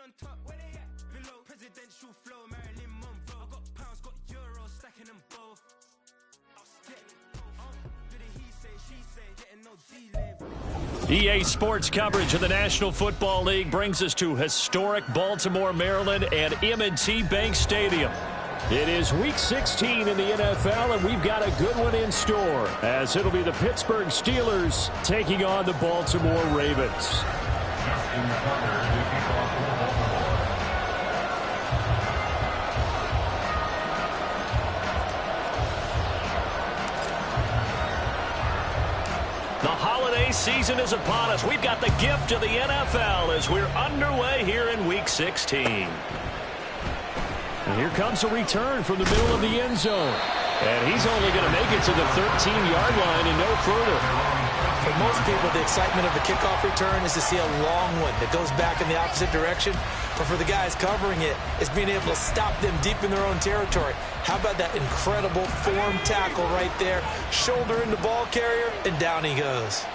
on top, where they at? Below, presidential flow, Marilyn Monroe. I got pounds, got euros, stacking them both. EA Sports coverage of the National Football League brings us to historic Baltimore, Maryland and M&T Bank Stadium. It is Week 16 in the NFL, and we've got a good one in store, as it'll be the Pittsburgh Steelers taking on the Baltimore Ravens. The holiday season is upon us. We've got the gift of the NFL as we're underway here in Week 16. And here comes a return from the middle of the end zone. And he's only going to make it to the 13-yard line and no further. For most people, the excitement of the kickoff return is to see a long one that goes back in the opposite direction. But for the guys covering it, it's being able to stop them deep in their own territory. How about that incredible form tackle right there? Shoulder in the ball carrier, and down he goes.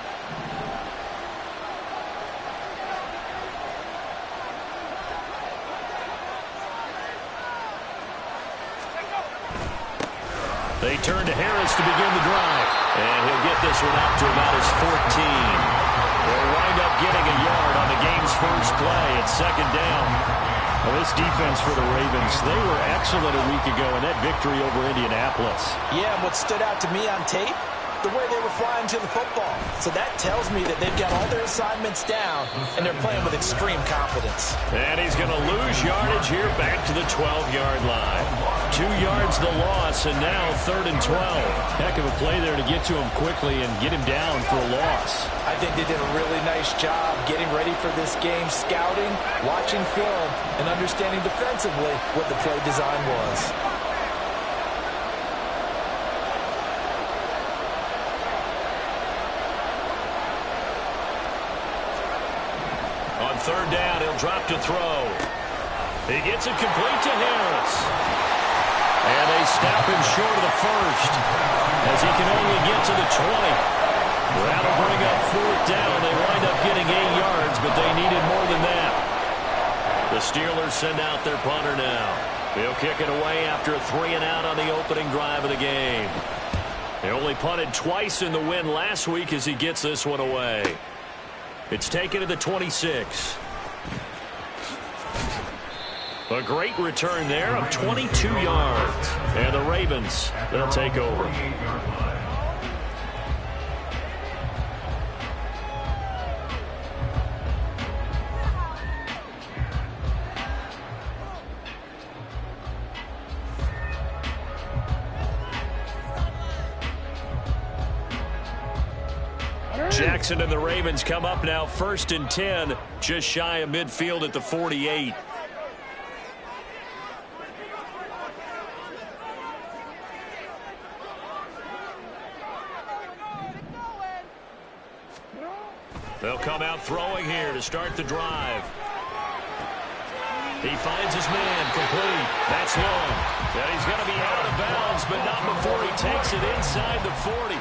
They turn to Harris to begin the drive. And he'll get this one out to about his 14. They'll wind up getting a yard on the game's first play. It's second down. Well, this defense for the Ravens, they were excellent a week ago in that victory over Indianapolis. Yeah, and what stood out to me on tape, the way they were flying to the football. So that tells me that they've got all their assignments down, and they're playing with extreme confidence. And he's going to lose yardage here back to the 12-yard line. 2 yards the loss, and now 3rd and 12. Heck of a play there to get to him quickly and get him down for a loss. I think they did a really nice job getting ready for this game, scouting, watching film, and understanding defensively what the play design was. On 3rd down, he'll drop to throw. He gets it complete to Harris. And they stop him short of the first, as he can only get to the 20. That'll bring up 4th down. They wind up getting 8 yards, but they needed more than that. The Steelers send out their punter now. He'll kick it away after a 3-and-out on the opening drive of the game. They only punted twice in the win last week as he gets this one away. It's taken to the 26. A great return there of 22 yards. And the Ravens, they'll take over. Jackson and the Ravens come up now 1st and 10, just shy of midfield at the 48. They'll come out throwing here to start the drive. He finds his man complete. That's long. And he's going to be out of bounds, but not before he takes it inside the 40.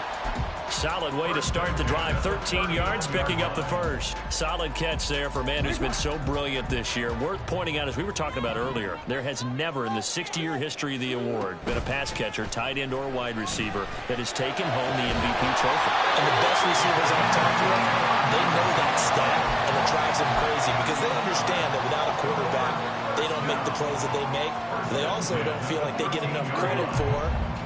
Solid way to start the drive. 13 yards, picking up the first. Solid catch there for a man who's been so brilliant this year. Worth pointing out, as we were talking about earlier, there has never in the 60-year history of the award been a pass catcher, tight end, or wide receiver that has taken home the MVP trophy. And the best receivers I've talked to, they know that stat, and it drives them crazy because they understand that without a quarterback, they don't make the plays that they make. They also don't feel like they get enough credit for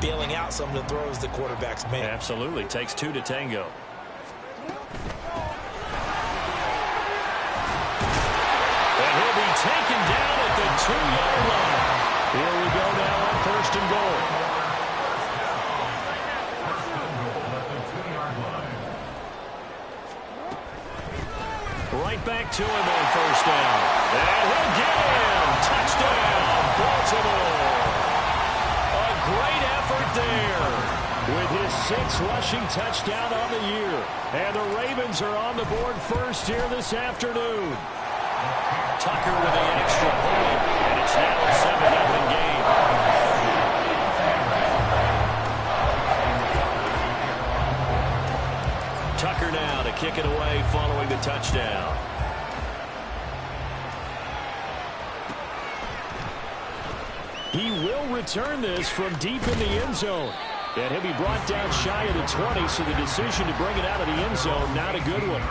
bailing out some of the throws the quarterbacks make. Absolutely. Takes 2 to tango. And he'll be taken down at the 2-yard line. Here we go now on 1st and goal. Right back to him on 1st down. And he'll get him. Touchdown, Baltimore. A great effort there with his 6th rushing touchdown on the year. And the Ravens are on the board first here this afternoon. Tucker with the extra point, and it's now a 7-0 game. Tucker now to kick it away following the touchdown. He will return this from deep in the end zone. And he'll be brought down shy of the 20, so the decision to bring it out of the end zone, not a good one.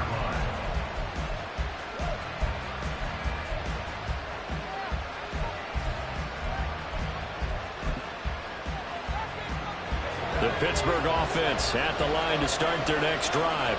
The Pittsburgh offense at the line to start their next drive.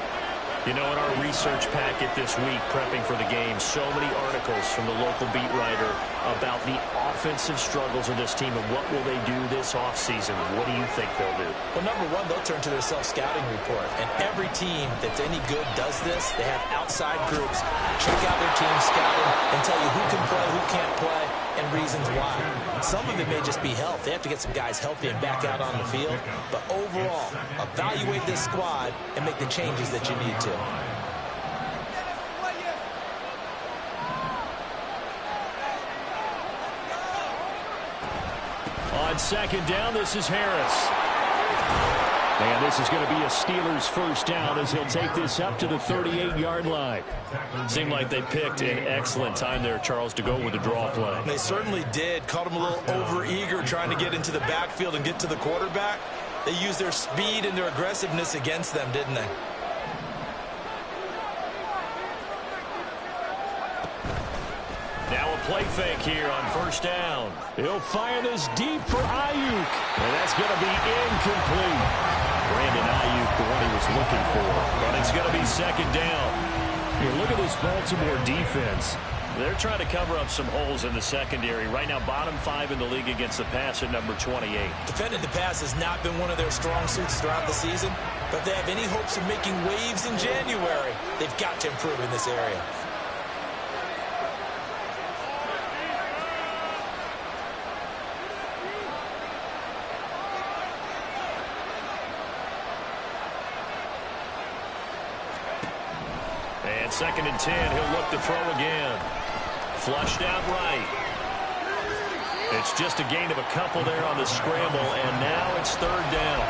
You know, in our research packet this week, prepping for the game, so many articles from the local beat writer about the offensive struggles of this team and what will they do this offseason. What do you think they'll do? Well, number one, they'll turn to their self-scouting report. And every team that's any good does this. They have outside groups check out their team, scout them, and tell you who can play, who can't play, and reasons why. Some of it may just be health. They have to get some guys healthy and back out on the field. But overall, evaluate this squad and make the changes that you need to. On second down, this is Harris. And this is going to be a Steelers first down as he'll take this up to the 38-yard line. Seemed like they picked an excellent time there, Charles, to go with the draw play. They certainly did. Caught him a little over-eager trying to get into the backfield and get to the quarterback. They used their speed and their aggressiveness against them, didn't they? Now a play fake here on first down. He'll fire this deep for Ayuk. And that's going to be incomplete. Brandon Ayuk, the one he was looking for. But it's going to be second down. Here, look at this Baltimore defense. They're trying to cover up some holes in the secondary. Right now, bottom 5 in the league against the pass at number 28. Defending the pass has not been one of their strong suits throughout the season. But if they have any hopes of making waves in January, they've got to improve in this area. And second and 10, he'll look to throw again. Flushed out right. It's just a gain of a couple there on the scramble, and now it's third down.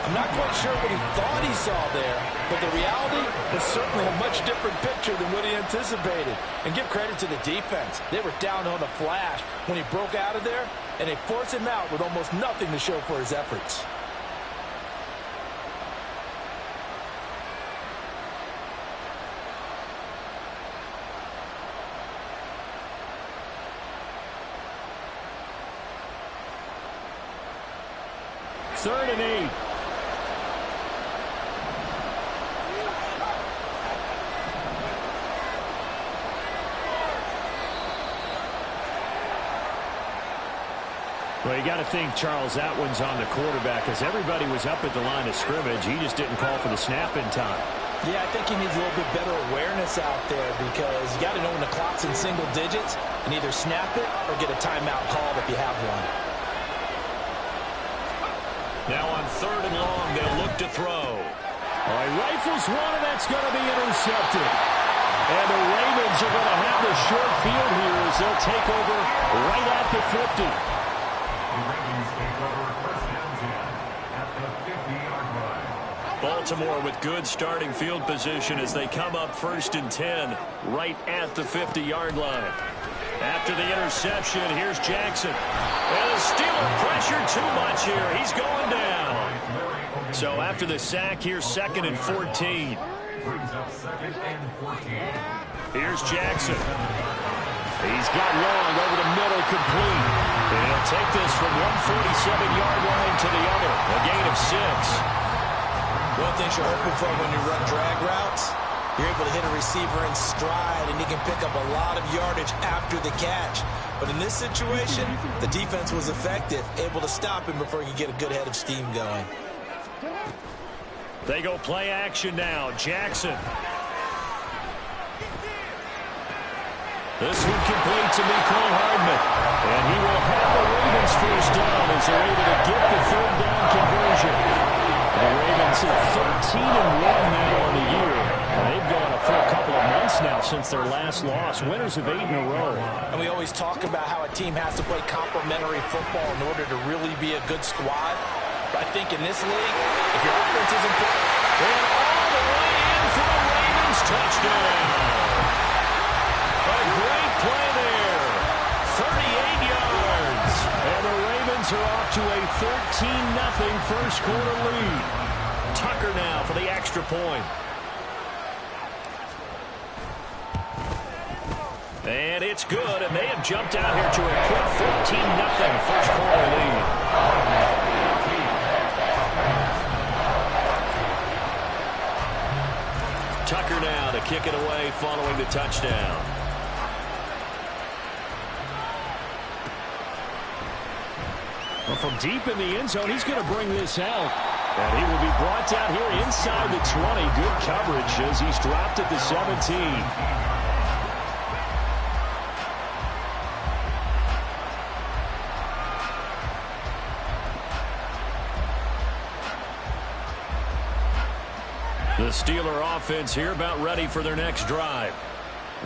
I'm not quite sure what he thought he saw there, but the reality was certainly a much different picture than what he anticipated. And give credit to the defense. They were down on the flash when he broke out of there, and they forced him out with almost nothing to show for his efforts. Third and 8. Well, you got to think, Charles, that one's on the quarterback because everybody was up at the line of scrimmage. He just didn't call for the snap in time. Yeah, I think he needs a little bit better awareness out there because you got to know when the clock's in single digits and either snap it or get a timeout called if you have one. Now on third and long, they'll look to throw. All right, rifles one, and that's going to be intercepted. And the Ravens are going to have the short field here as they'll take over right at the 50. The Ravens take over first and 10 at the 50-yard line. Baltimore with good starting field position as they come up first and 10 right at the 50-yard line. After the interception, here's Jackson. And the Steeler pressure too much here. He's going down. So after the sack, here's second and 14. Brings up second and 14. Here's Jackson. He's got long over the middle, complete. And he'll take this from 147-yard line to the other. A gain of 6. One thing you're hoping for when you run drag routes, you're able to hit a receiver in stride, and he can pick up a lot of yardage after the catch. But in this situation, the defense was effective, able to stop him before he could get a good head of steam going. They go play action now. Jackson. This one complete to Mecole Hardman. And he will have the Ravens first down as they're able to get the third down conversion. The Ravens are 13-1 now on the year. They've gone a full couple of months now since their last loss. Winners of 8 in a row. And we always talk about how a team has to play complementary football in order to really be a good squad. But I think in this league, if your offense isn't good, and all the way in for the Ravens touchdown. A great play there. 38 yards. And Ravens are off to a 13-0 first quarter lead. Tucker now for the extra point. And it's good, and they have jumped out here to a quick 14-0 first quarter lead. Tucker now to kick it away following the touchdown. Well, from deep in the end zone, he's going to bring this out. And he will be brought down here inside the 20. Good coverage as he's dropped at the 17. The Steeler offense here about ready for their next drive.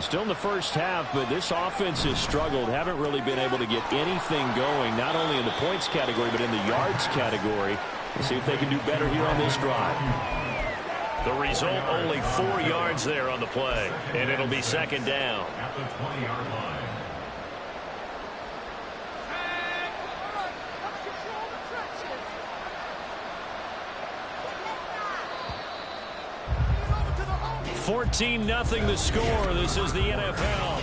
Still in the first half, but this offense has struggled. Haven't really been able to get anything going, not only in the points category, but in the yards category. We'll see if they can do better here on this drive. The result, only 4 yards there on the play, and it'll be second down. At the 20-yard line. $14-0 the score. This is the NFL.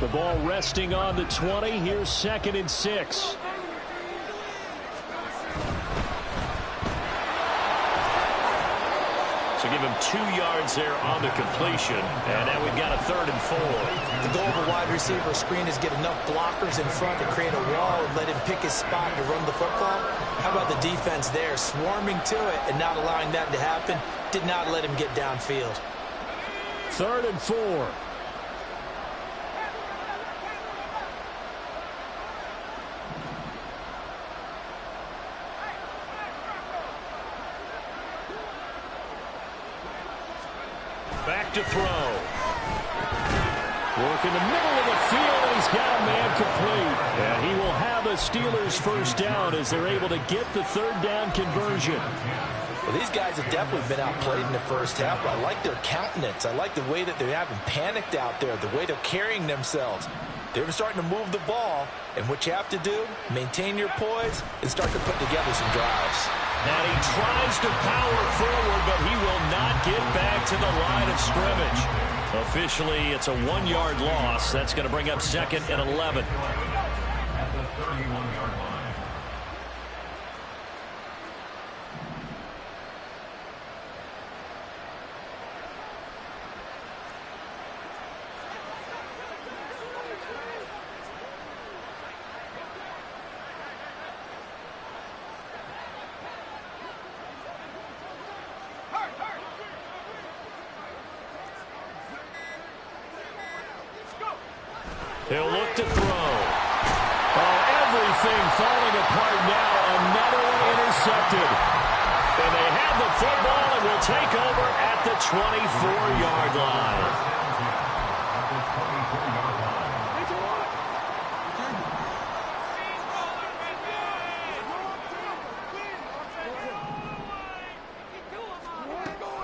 The ball resting on the 20. Here's 2nd and 6. So give him 2 yards there on the completion. And now we've got a 3rd and 4. The goal of a wide receiver screen is get enough blockers in front to create a wall and let him pick his spot to run the football. How about the defense there, swarming to it and not allowing that to happen? Did not let him get downfield. 3rd and 4. Back to throw. Work in the middle of the field, and he's got a man complete. And he will have the Steelers first down as they're able to get the 3rd down conversion. Well, these guys have definitely been outplayed in the first half. I like their countenance. I like the way that they haven't panicked out there, the way they're carrying themselves. They're starting to move the ball, and what you have to do, maintain your poise and start to put together some drives. And he tries to power forward, but he will not get back to the line of scrimmage. Officially, it's a 1-yard loss. That's going to bring up 2nd and 11. At the 31-yard line. He'll look to throw. Oh, everything falling apart now. Another one intercepted. And they have the football and will take over at the 24-yard line.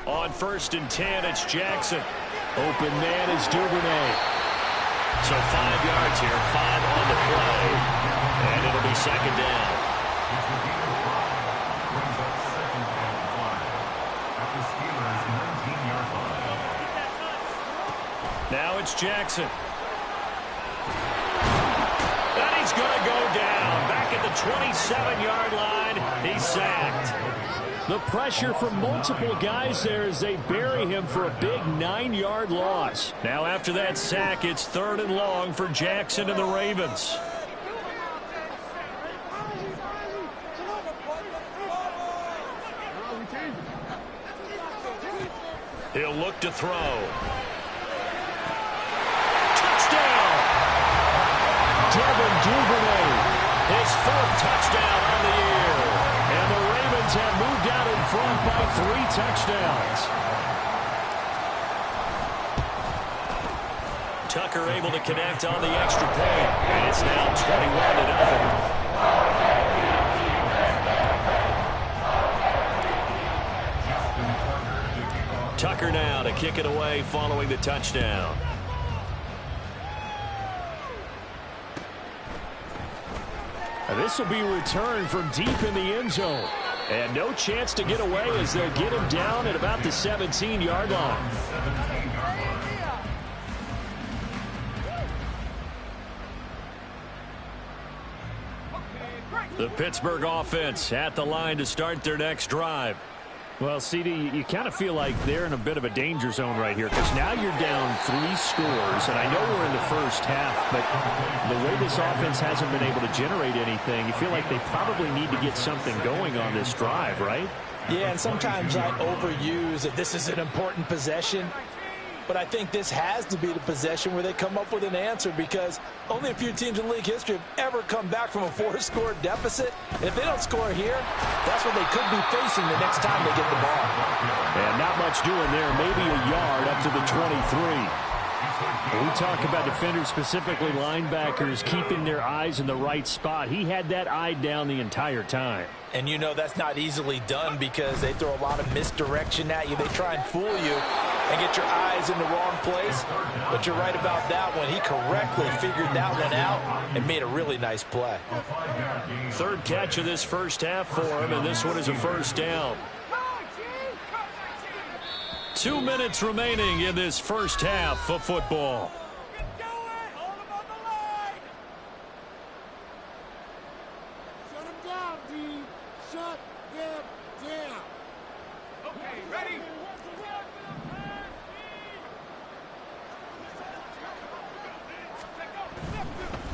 On 1st and 10, it's Jackson. Open man is Duvernay. So 5 yards here, 5 on the play, and it'll be second down. Now it's Jackson. And he's going to go down. Back at the 27-yard line, he's sacked. The pressure from multiple guys there as they bury him for a big 9-yard loss. Now after that sack, it's 3rd and long for Jackson and the Ravens. He'll look to throw. Touchdown! Devin Duvernay, his 4th touchdown on the year. And the Ravens have moved out in front by 3 touchdowns. Tucker able to connect on the extra point. And it's now 21-0. Tucker now to kick it away following the touchdown. This will be returned from deep in the end zone. And no chance to get away as they'll get him down at about the 17-yard line. The Pittsburgh offense at the line to start their next drive. Well, CD, you kind of feel like they're in a bit of a danger zone right here because now you're down 3 scores, and I know we're in the first half, but the way this offense hasn't been able to generate anything, you feel like they probably need to get something going on this drive, right? Yeah, and sometimes I overuse that this is an important possession, but I think this has to be the possession where they come up with an answer because only a few teams in league history have ever come back from a 4-score deficit. And if they don't score here, that's what they could be facing the next time they get the ball. And not much doing there, maybe a yard up to the 23. When we talk about defenders, specifically linebackers, keeping their eyes in the right spot. He had that eye down the entire time. And you know that's not easily done because they throw a lot of misdirection at you. They try and fool you and get your eyes in the wrong place. But you're right about that one. He correctly figured that one out and made a really nice play. 3rd catch of this first half for him, and this one is a first down. 2 minutes remaining in this first half of football. Shut him down, D. Shut him down. Okay, ready?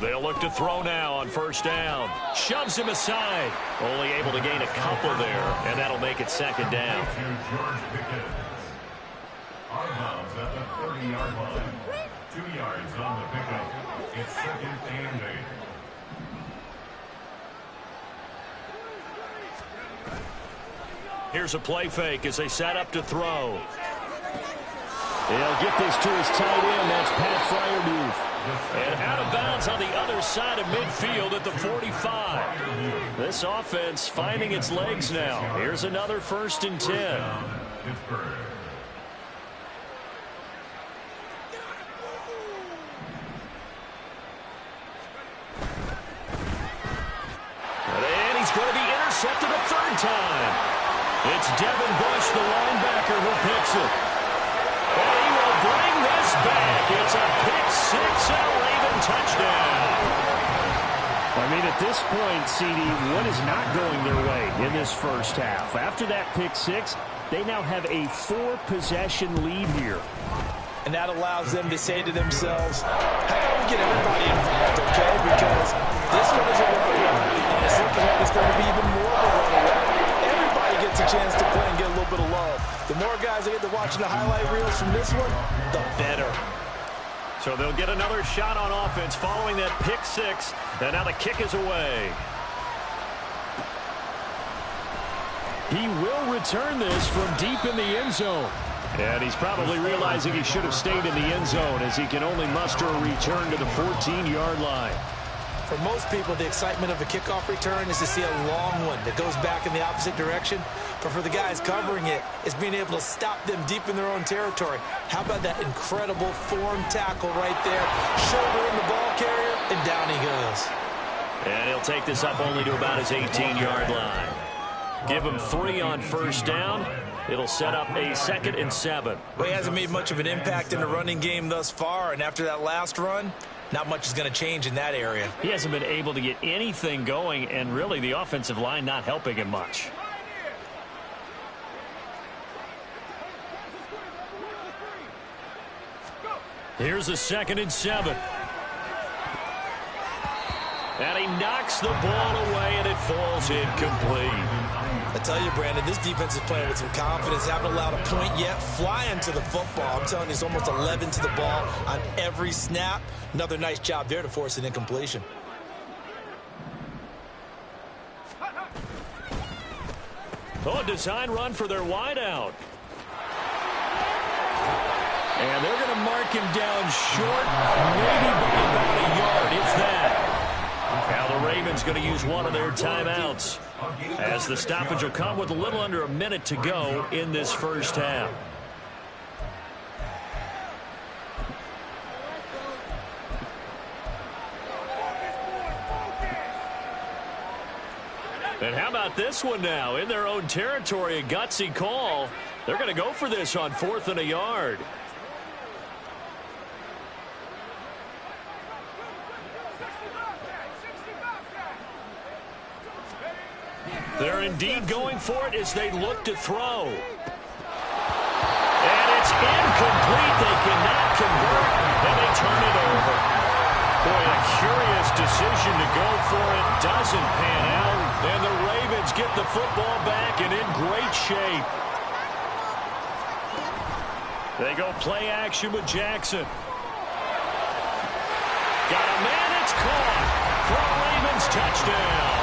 They'll look to throw now on first down. Shoves him aside. Only able to gain a couple there, and that'll make it 2nd down. Out-of-bounds at the 30-yard line. 2 yards on the pickup. It's 2nd and 8. Here's a play fake as they set up to throw. He'll get this to his tight end. That's Pat Fryermuth. And out of bounds on the other side of midfield at the 45. This offense finding its legs now. Here's another 1st and 10. And he's going to be intercepted a 3rd time. It's Devin Bush, the linebacker, who picks it. And he will bring this back. It's a pick-6 and a Raven touchdown. I mean, at this point, CD, what is not going their way in this first half? After that pick-6, they now have a 4-possession lead here. And that allows them to say to themselves, how about we get everybody involved, okay? Because this one is a runaway. And it's looking like it's going to be even more of a runaway. Everybody gets a chance to play and get a little bit of love. The more guys that get to watching the highlight reels from this one, the better. So they'll get another shot on offense following that pick-6. And now the kick is away. He will return this from deep in the end zone. And he's probably realizing he should have stayed in the end zone as he can only muster a return to the 14-yard line. For most people, the excitement of a kickoff return is to see a long one that goes back in the opposite direction. But for the guys covering it, it's being able to stop them deep in their own territory. How about that incredible form tackle right there? Shoulder in the ball carrier, and down he goes. And he'll take this up only to about his 18-yard line. Give him 3 on first down. It'll set up a 2nd and 7. Well, he hasn't made much of an impact in the running game thus far, and after that last run, not much is going to change in that area. He hasn't been able to get anything going, and really the offensive line not helping him much. Here's a 2nd and 7. And he knocks the ball away, and it falls incomplete. I tell you, Brandon, this defense is playing with some confidence. Haven't allowed a point yet. Flying to the football. I'm telling you, it's almost 11 to the ball on every snap. Another nice job there to force an incompletion. Oh, a design run for their wideout. And they're going to mark him down short, maybe by about a yard, if that. Now the Ravens going to use one of their timeouts, as the stoppage will come with a little under a minute to go in this first half. And how about this one now? In their own territory, a gutsy call. They're going to go for this on 4th and a yard. They're indeed going for it as they look to throw. And it's incomplete. They cannot convert, and they turn it over. Boy, a curious decision to go for it. Doesn't pan out. And the Ravens get the football back and in great shape. They go play action with Jackson. Got a man, it's caught for a Ravens touchdown.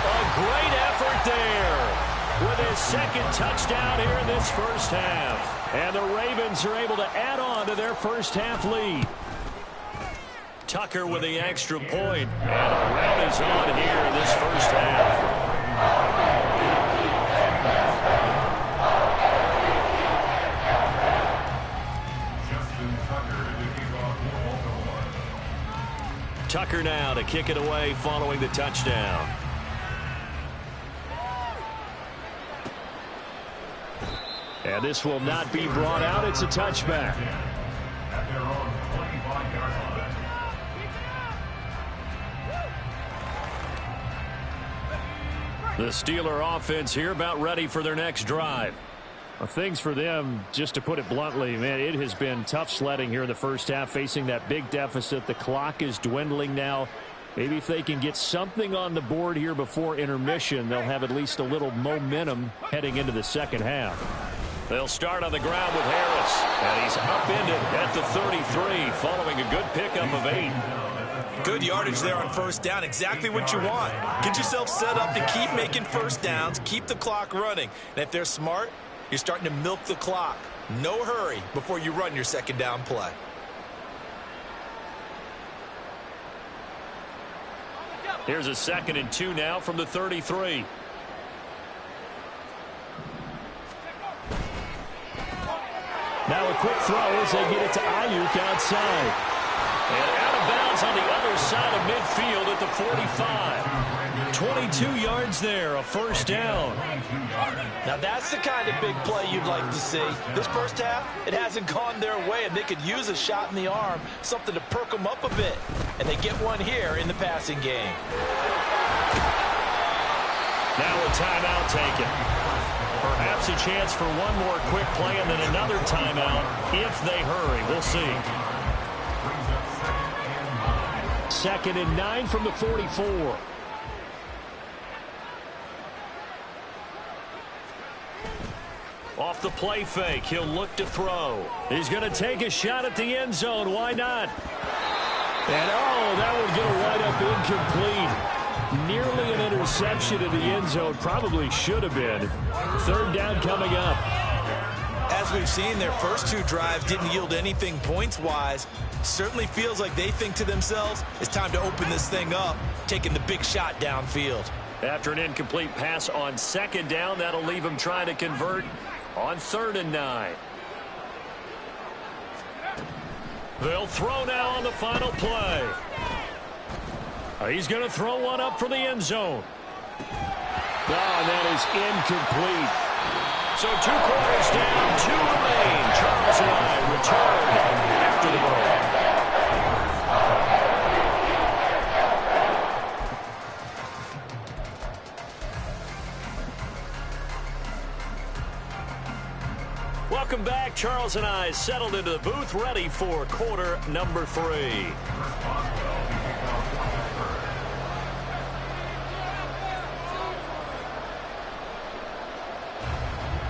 A great effort there with his second touchdown here in this first half. And the Ravens are able to add on to their first half lead. Tucker with the extra point, and a run is on here in this first half. Tucker now to kick it away following the touchdown. And this will not be brought out. It's a touchback. At their own 25-yard line. The Steeler offense here about ready for their next drive. Well, things for them, just to put it bluntly, man, it has been tough sledding here in the first half, facing that big deficit. The clock is dwindling now. Maybe if they can get something on the board here before intermission, they'll have at least a little momentum heading into the second half. They'll start on the ground with Harris, and he's upended at the 33 following a good pickup of 8. Good yardage there on first down. Exactly what you want. Get yourself set up to keep making first downs, keep the clock running. And if they're smart, you're starting to milk the clock. No hurry before you run your second down play. Here's a 2nd and 2 now from the 33. Now a quick throw as they get it to Ayuk outside. And out of bounds on the other side of midfield at the 45. 22 yards there, a first down. Now that's the kind of big play you'd like to see. This first half, it hasn't gone their way, and they could use a shot in the arm, something to perk them up a bit. And they get one here in the passing game. Now a timeout taken. Perhaps a chance for one more quick play and then another timeout if they hurry. We'll see. 2nd and 9 from the 44. Off the play fake, he'll look to throw. He's going to take a shot at the end zone. Why not? And, oh, that would get a wide-up incomplete. Nearly an interception in the end zone. Probably should have been. 3rd down coming up. As we've seen, their first 2 drives didn't yield anything points-wise. Certainly feels like they think to themselves, it's time to open this thing up, taking the big shot downfield. After an incomplete pass on 2nd down, that'll leave him trying to convert on 3rd and 9. They'll throw now on the final play. He's going to throw one up for the end zone. Oh, that is incomplete. So 2 quarters down, 2 remain. Charles and I return after the break. Welcome back. Charles and I settled into the booth, ready for quarter number 3.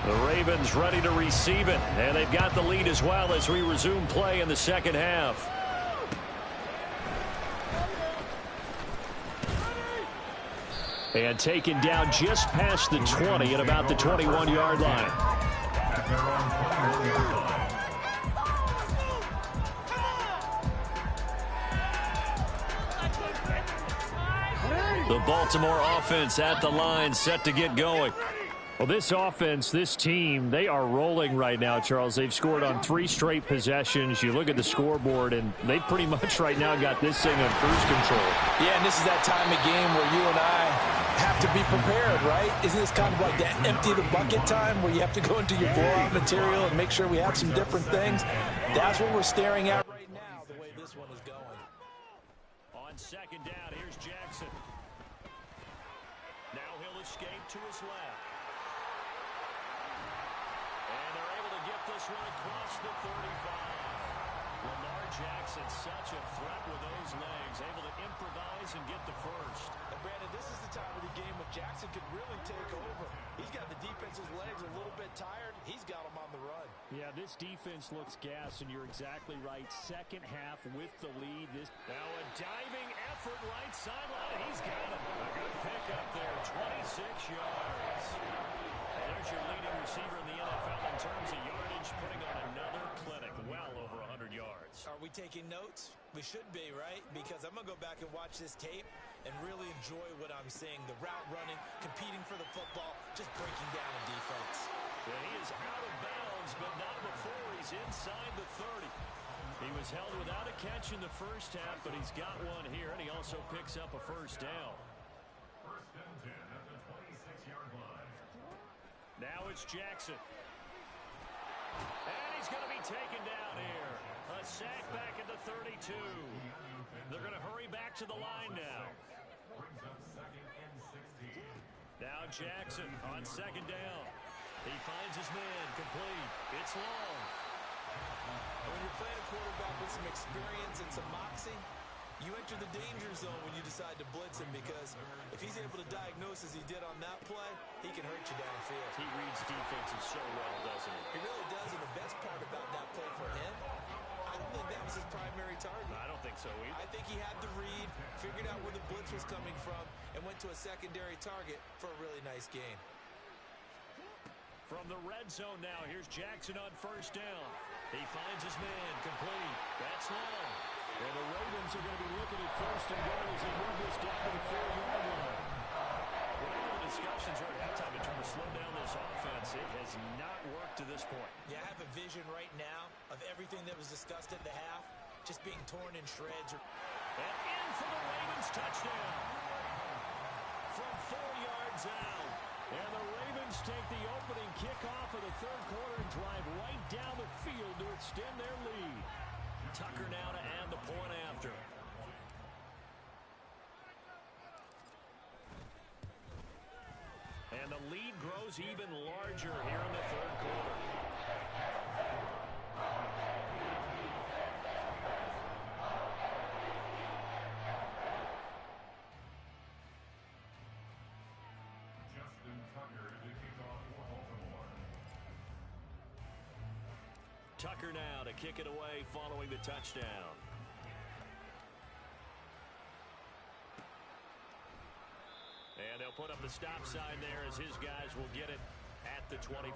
The Ravens ready to receive it, and they've got the lead as well as we resume play in the second half. And taken down just past the 20 at about the 21-yard line. The Baltimore offense at the line, set to get going. Well, this offense, this team, they are rolling right now, Charles. They've scored on 3 straight possessions. You look at the scoreboard, and they pretty much right now got this thing on cruise control. Yeah, and this is that time of game where you and I have to be prepared, right? Isn't this kind of like that empty the bucket time where you have to go into your blowout material and make sure we have some different things? That's what we're staring at right now, the way this one is going. On second down, here's Jackson. Now he'll escape to his left. And they're able to get this one across the 35. Lamar Jackson, such a threat with those legs, able to improvise and get the first. And Brandon, this is the time of the game when Jackson could really take over. He's got the defense's legs a little bit tired. He's got them on the run. Yeah, this defense looks gassed, and you're exactly right. Second half with the lead. Now a diving effort right sideline. He's got it. A good pick up there, 26 yards. And there's your leading receiver in the NFL in terms of yardage, putting on another clinic, well over 100 yards. Are we taking notes? We should be, right? Because I'm going to go back and watch this tape and really enjoy what I'm seeing. The route running, competing for the football, just breaking down in defense. And he is out of bounds, but not before he's inside the 30. He was held without a catch in the first half, but he's got one here, and he also picks up a first down. First and 10 at the 26-yard line. Now it's Jackson. And he's going to be taken down here. A sack back at the 32. They're going to hurry back to the line now. Brings up second and 16. Now Jackson on second down. He finds his man complete. It's long. When you're playing a quarterback with some experience and some moxie, you enter the danger zone when you decide to blitz him, because if he's able to diagnose as he did on that play, he can hurt you downfield. He reads defenses so well, doesn't he? He really does, and the best part about that play for him, I don't think that was his primary target. I don't think so either. I think he had the read, figured out where the blitz was coming from, and went to a secondary target for a really nice gain. From the red zone now, here's Jackson on first down. He finds his man complete. That's long. And the Ravens are going to be looking at first and goal as they move this down to the 4-yard line. Whatever the discussions are at halftime in trying to slow down this offense, it has not worked to this point. Yeah, I have a vision right now of everything that was discussed at the half just being torn in shreds. And in for the Ravens touchdown. From 4 yards out. And the Ravens take the opening kickoff of the third quarter and drive right down the field to extend their lead. Tucker now to add the point after. And the lead grows even larger here in the third quarter. Tucker now to kick it away following the touchdown. And they'll put up the stop sign there as his guys will get it at the 25.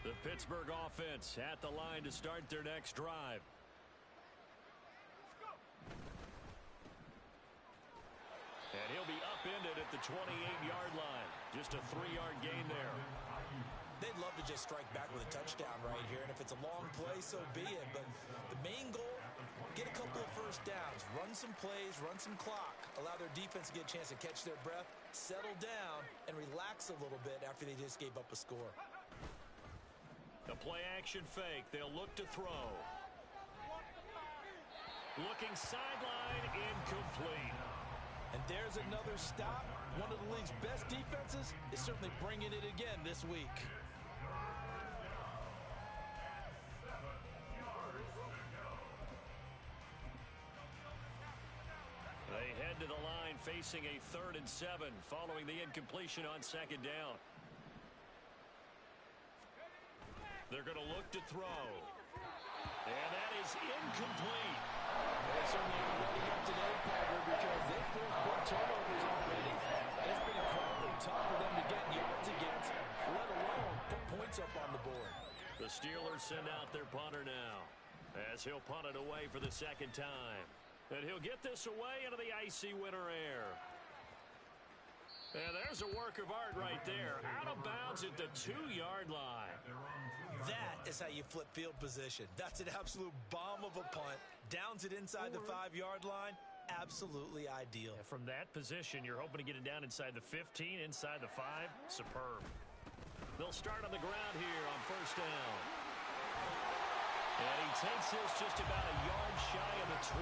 The Pittsburgh offense at the line to start their next drive. And he'll be upended at the 28-yard line. Just a 3-yard gain there. They'd love to just strike back with a touchdown right here, and if it's a long play, so be it. But the main goal, get a couple of first downs, run some plays, run some clock, allow their defense to get a chance to catch their breath, settle down, and relax a little bit after they just gave up a score. The play-action fake. They'll look to throw. Looking sideline, incomplete. And there's another stop. One of the league's best defenses is certainly bringing it again this week. They head to the line facing a 3rd and 7 following the incompletion on second down. They're going to look to throw. And that is incomplete. They're certainly ready up today, Parker, because they've forced big turnovers already. It's been incredibly tough for them to get yards against, let alone put points up on the board. The Steelers send out their punter now, as he'll punt it away for the second time. And he'll get this away into the icy winter air. And there's a work of art right there. Out of bounds at the 2-yard line. That is how you flip field position. That's an absolute bomb of a punt. Downs it inside the 5-yard line. Absolutely ideal. And from that position, you're hoping to get it down inside the 15, inside the 5. Superb. They'll start on the ground here on first down. And he takes this just about a yard shy of the 20.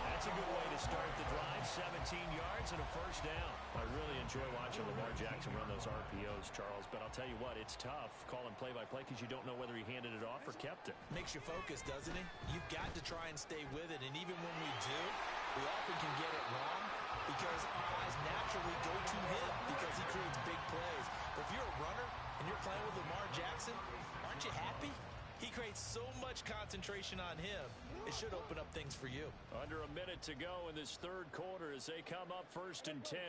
That's a good way to start the drive. 17 yards and a first down. I really enjoy watching Lamar Jackson run those RPOs, Charles, but I'll tell you what, it's tough calling play-by-play because you don't know whether he handed it off or kept it. Makes you focus, doesn't it? You've got to try and stay with it, and even when we do, we often can get it wrong because our eyes naturally go to him because he creates big plays. But if you're a runner and you're playing with Lamar Jackson, aren't you happy? He creates so much concentration on him, it should open up things for you. Under a minute to go in this third quarter as they come up 1st and 10.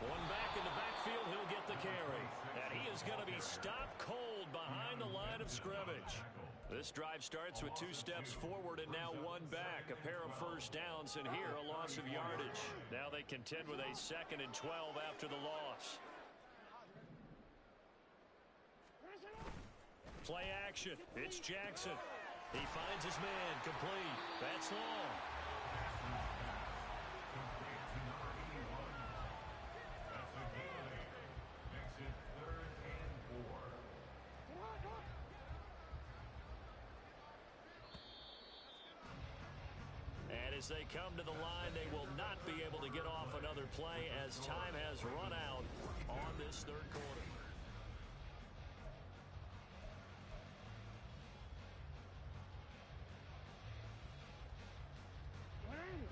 One back in the backfield, he'll get the carry. And he is going to be stopped cold behind the line of scrimmage. This drive starts with 2 steps forward and now 1 back. A pair of first downs, and here a loss of yardage. Now they contend with a 2nd and 12 after the loss. Play action. It's Jackson. He finds his man. Complete. That's long. That's a gain. Makes it 3rd and 4. And as they come to the line, they will not be able to get off another play as time has run out on this third quarter.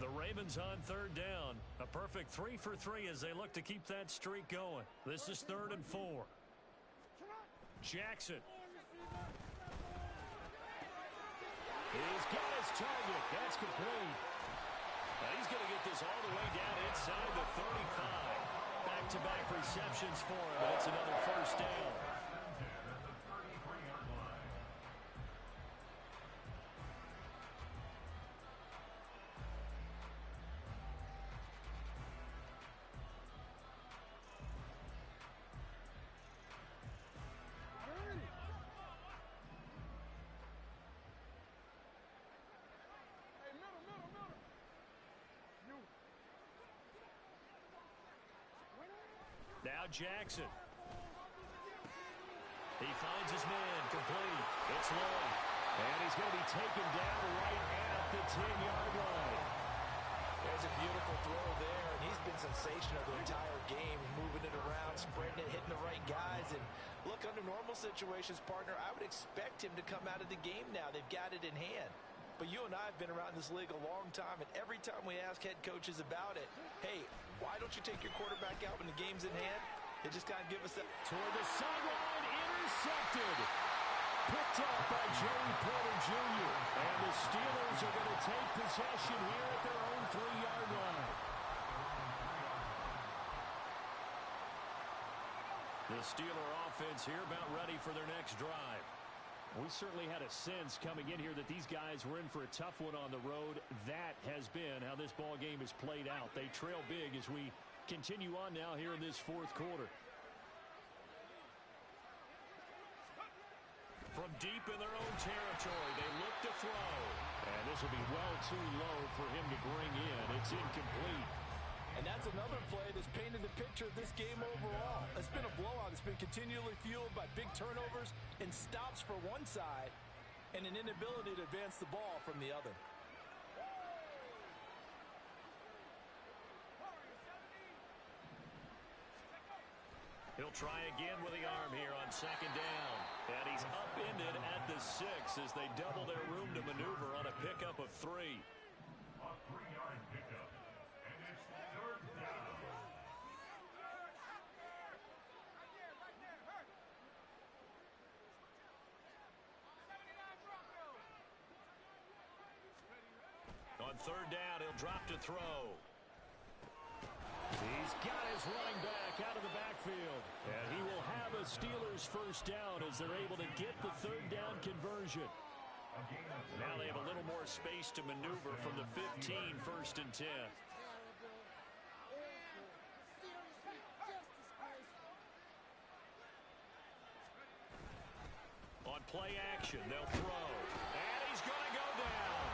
The Ravens on 3rd down. A perfect 3 for 3 as they look to keep that streak going. This is 3rd and 4. Jackson. He's got his target. That's complete. Now he's going to get this all the way down inside the 35. Back-to-back receptions for him, and it's another first down. Now Jackson. He finds his man. Complete. It's long. And he's going to be taken down right at the 10-yard line. There's a beautiful throw there, and he's been sensational the entire game, moving it around, spreading it, hitting the right guys. And look, under normal situations, partner, I would expect him to come out of the game now. They've got it in hand. But you and I have been around this league a long time, and every time we ask head coaches about it, hey, why don't you take your quarterback out when the game's in hand? They just kind of give us that. Toward the sideline, intercepted. Picked up by Joey Porter Jr. And the Steelers are going to take possession here at their own 3-yard line. The Steeler offense here about ready for their next drive. We certainly had a sense coming in here that these guys were in for a tough one on the road. That has been how this ball game has played out. They trail big as we continue on now here in this fourth quarter. From deep in their own territory, they look to throw. And this will be well too low for him to bring in. It's incomplete. And that's another play that's painted the picture of this game overall. It's been a blowout. It's been continually fueled by big turnovers and stops for one side and an inability to advance the ball from the other. He'll try again with the arm here on 2nd down. And he's upended at the 6 as they double their room to maneuver on a pickup of 3. A 3-yard pickup. And it's 3rd down. On 3rd down, he'll drop to throw. He's got his running back out of the backfield. And he will have a Steelers first down as they're able to get the 3rd down conversion. Now they have a little more space to maneuver from the 15, 1st and 10. Terrible. Awful. Seriously, just disgraceful. On play action, they'll throw. And he's going to go down.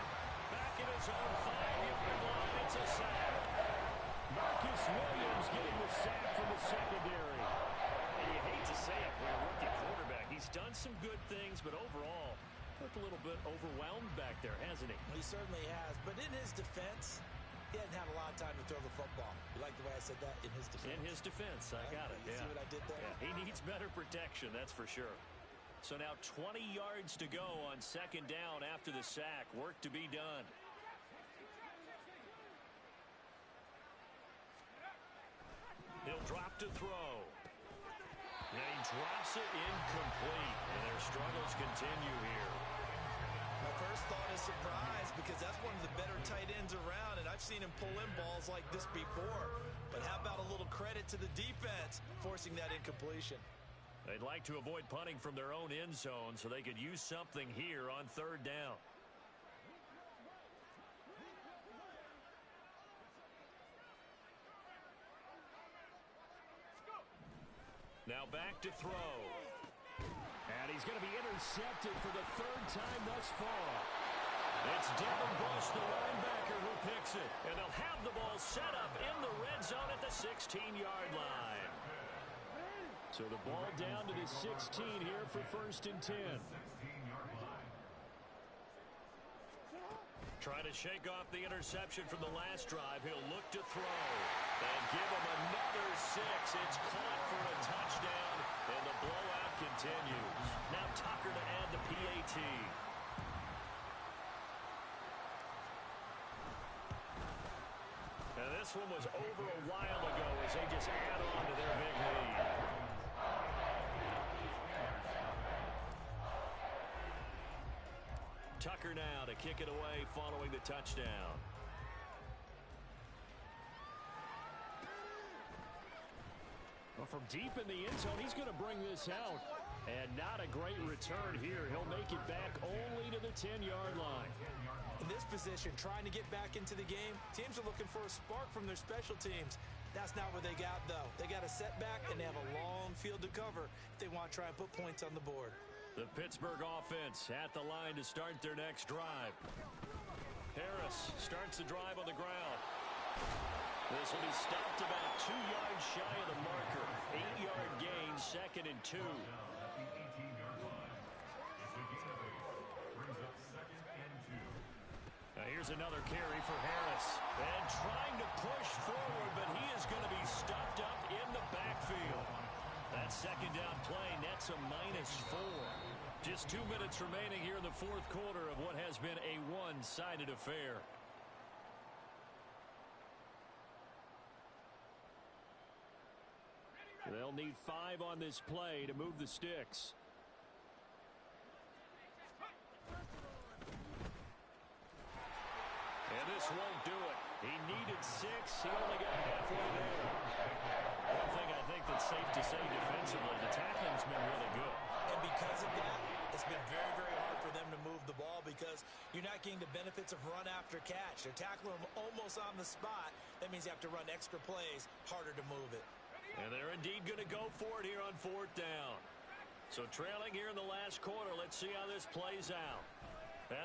Back at his own 5-yard line, it's a sack. Marcus Williams getting the sack from the secondary. And you hate to say it for a rookie quarterback. He's done some good things, but overall, looked a little bit overwhelmed back there, hasn't he? He certainly has, but in his defense, he hadn't had a lot of time to throw the football. You like the way I said that? In his defense. In his defense, I got it. You see what I did there? Yeah, he needs better protection, that's for sure. So now 20 yards to go on 2nd down after the sack. Work to be done. He'll drop to throw. And he drops it incomplete. And their struggles continue here. My first thought is surprise because that's one of the better tight ends around, and I've seen him pull in balls like this before. But how about a little credit to the defense forcing that incompletion? They'd like to avoid punting from their own end zone so they could use something here on 3rd down. Now back to throw. And he's going to be intercepted for the 3rd time thus far. It's Devin Bush, the linebacker, who picks it. And they'll have the ball set up in the red zone at the 16-yard line. So the ball down to the 16 here for 1st and 10. Trying to shake off the interception from the last drive. He'll look to throw. And give him another 6. It's caught for a touchdown. And the blowout continues. Now Tucker to add the PAT. Now this one was over a while ago as they just add on to their big lead. Tucker now to kick it away following the touchdown. Well, from deep in the end zone, he's going to bring this out. And not a great return here. He'll make it back only to the 10-yard line. In this position, trying to get back into the game, teams are looking for a spark from their special teams. That's not what they got, though. They got a setback, and they have a long field to cover if they want to try and put points on the board. The Pittsburgh offense at the line to start their next drive. Harris starts the drive on the ground. This will be stopped about 2 yards shy of the marker. 8-yard gain, 2nd and 2. Now here's another carry for Harris. And trying to push forward, but he is going to be stuffed up in the backfield. That 2nd down play nets a -4. Just 2 minutes remaining here in the 4th quarter of what has been a one-sided affair. They'll need 5 on this play to move the sticks. And this won't do it. He needed 6. He only got halfway there. One thing I think that's safe to say defensively, the tackling's been really good. And because of that, it's been very, very hard for them to move the ball because you're not getting the benefits of run after catch. They're tackling them almost on the spot. That means you have to run extra plays, harder to move it. And they're indeed going to go for it here on 4th down. So trailing here in the last quarter, let's see how this plays out.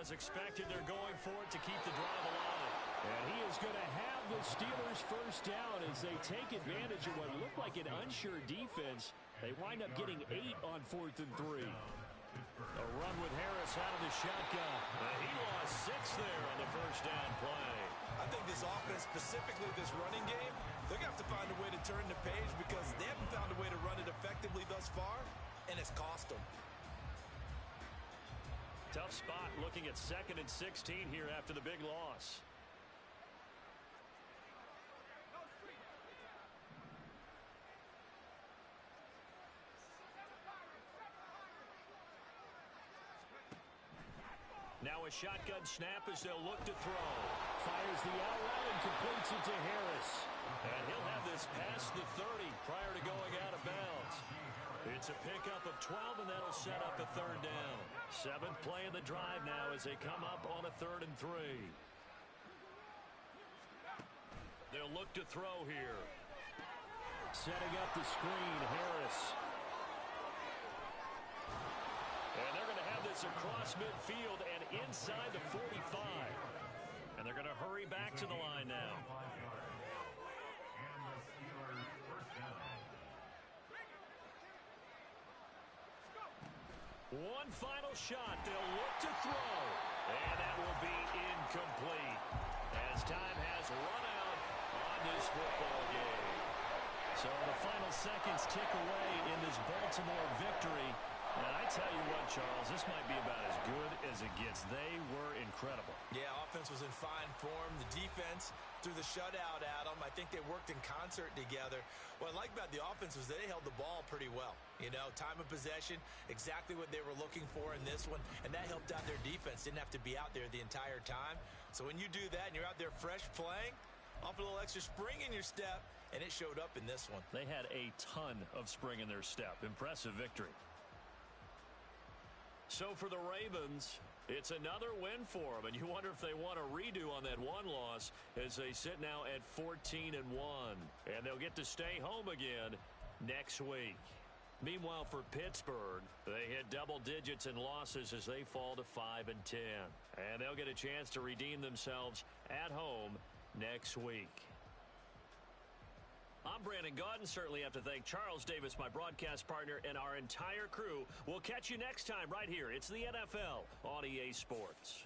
As expected, they're going for it to keep the drive alive. And he is going to have the Steelers' 1st down as they take advantage of what looked like an unsure defense. They wind up getting 8 on 4th and 3. A run with Harris out of the shotgun. And he lost 6 there on the 1st down play. I think this offense, specifically this running game, they're going to have to find a way to turn the page because they haven't found a way to run it effectively thus far, and it's cost them. Tough spot looking at 2nd and 16 here after the big loss. Now a shotgun snap as they'll look to throw. Fires the out route and completes it to Harris. And he'll have this past the 30 prior to going out of bounds. It's a pickup of 12, and that'll set up a third down. 7th play of the drive now as they come up on a 3rd and 3. They'll look to throw here. Setting up the screen, Harris. And they're going to have this across midfield and inside the 45. And they're going to hurry back to the line now. And the Steelers first down. One final shot. They'll look to throw. And that will be incomplete as time has run out on this football game. So the final seconds tick away in this Baltimore victory. And I tell you what, Charles, this might be about as good as it gets. They were incredible. Yeah, offense was in fine form. The defense threw the shutout at them. I think they worked in concert together. What I like about the offense was they held the ball pretty well. You know, time of possession, exactly what they were looking for in this one, and that helped out their defense. Didn't have to be out there the entire time. So when you do that and you're out there fresh playing, off a little extra spring in your step, and it showed up in this one. They had a ton of spring in their step. Impressive victory. So for the Ravens, it's another win for them, and you wonder if they want a redo on that one loss as they sit now at 14-1, and they'll get to stay home again next week. Meanwhile, for Pittsburgh, they hit double digits in losses as they fall to 5-10, and they'll get a chance to redeem themselves at home next week. I'm Brandon Gaudin. Certainly have to thank Charles Davis, my broadcast partner, and our entire crew. We'll catch you next time right here. It's the NFL on EA Sports.